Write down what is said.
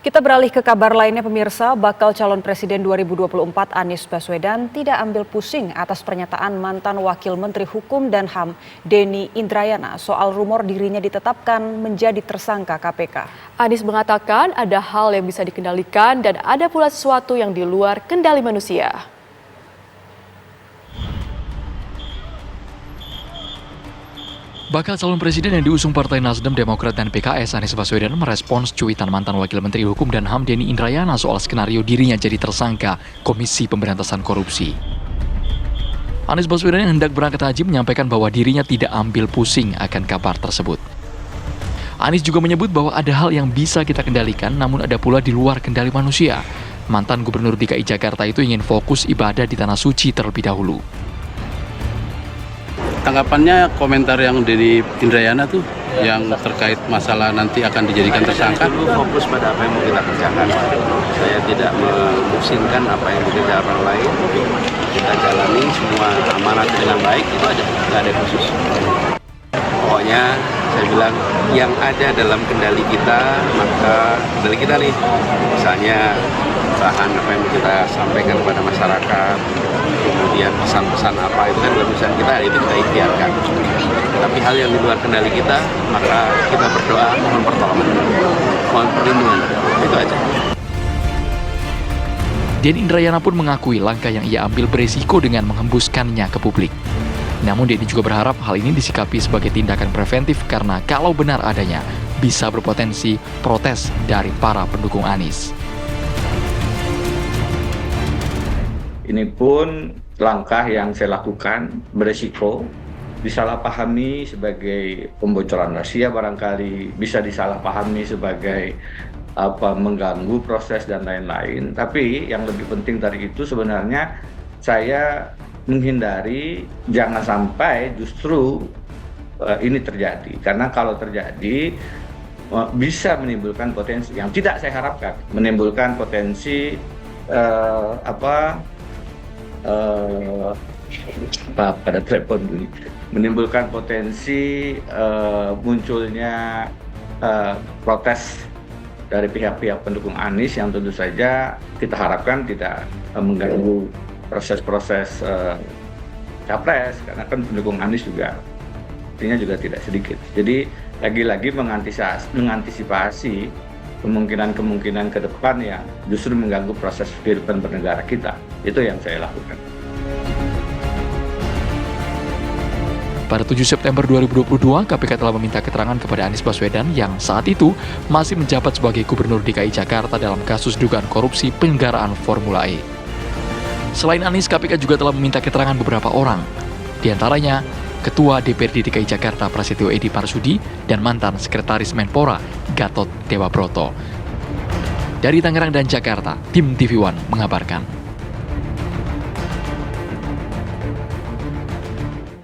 Kita beralih ke kabar lainnya pemirsa, bakal calon presiden 2024 Anies Baswedan tidak ambil pusing atas pernyataan mantan Wakil Menteri Hukum dan HAM Denny Indrayana soal rumor dirinya ditetapkan menjadi tersangka KPK. Anies mengatakan ada hal yang bisa dikendalikan dan ada pula sesuatu yang di luar kendali manusia. Bakal calon presiden yang diusung Partai Nasdem, Demokrat, dan PKS, Anies Baswedan merespons cuitan mantan Wakil Menteri Hukum dan HAM Denny Indrayana soal skenario dirinya jadi tersangka Komisi Pemberantasan Korupsi. Anies Baswedan yang hendak berangkat haji menyampaikan bahwa dirinya tidak ambil pusing akan kabar tersebut. Anies juga menyebut bahwa ada hal yang bisa kita kendalikan, namun ada pula di luar kendali manusia. Mantan Gubernur DKI Jakarta itu ingin fokus ibadah di Tanah Suci terlebih dahulu. Tanggapannya komentar yang dari Indrayana tuh yang terkait masalah nanti akan dijadikan tersangka. Dulu fokus pada apa yang mau kita kerjakan. Saya tidak memusingkan apa yang bekerja orang lain. Kita jalani semua amanat dengan baik, itu aja, nggak ada khusus. Pokoknya saya bilang yang ada dalam kendali kita, maka kendali kita nih. Misalnya bahan apa yang kita sampaikan kepada masyarakat, kemudian pesan-pesan apa itu kan urusan kita, itu kita ikhtiarkan. Tapi hal yang di luar kendali kita, maka kita berdoa mohon pertolongan, mohon perlindungan, itu aja. Denny Indrayana pun mengakui langkah yang ia ambil beresiko dengan menghembuskannya ke publik. Namun Denny juga berharap hal ini disikapi sebagai tindakan preventif karena kalau benar adanya bisa berpotensi protes dari para pendukung Anies. Ini pun langkah yang saya lakukan beresiko disalahpahami sebagai pembocoran rahasia, barangkali bisa disalahpahami sebagai mengganggu proses dan lain-lain. Tapi yang lebih penting dari itu sebenarnya saya menghindari jangan sampai justru ini terjadi, karena kalau terjadi bisa menimbulkan potensi yang tidak saya harapkan, menimbulkan potensi pada telepon dulu, menimbulkan potensi munculnya protes dari pihak-pihak pendukung Anies yang tentu saja kita harapkan tidak mengganggu proses-proses capres, karena kan pendukung Anies juga artinya juga tidak sedikit. Jadi lagi-lagi mengantisipasi kemungkinan-kemungkinan ke depan yang justru mengganggu proses kehidupan bernegara kita. Itu yang saya lakukan. Pada 7 September 2022, KPK telah meminta keterangan kepada Anies Baswedan yang saat itu masih menjabat sebagai Gubernur DKI Jakarta dalam kasus dugaan korupsi penyelenggaraan Formula E. Selain Anies, KPK juga telah meminta keterangan beberapa orang, di antaranya Ketua DPRD DKI Jakarta Prasetyo Edy Marsudi dan mantan Sekretaris Menpora Gatot Dewabroto. Dari Tangerang dan Jakarta, tim TV One mengabarkan.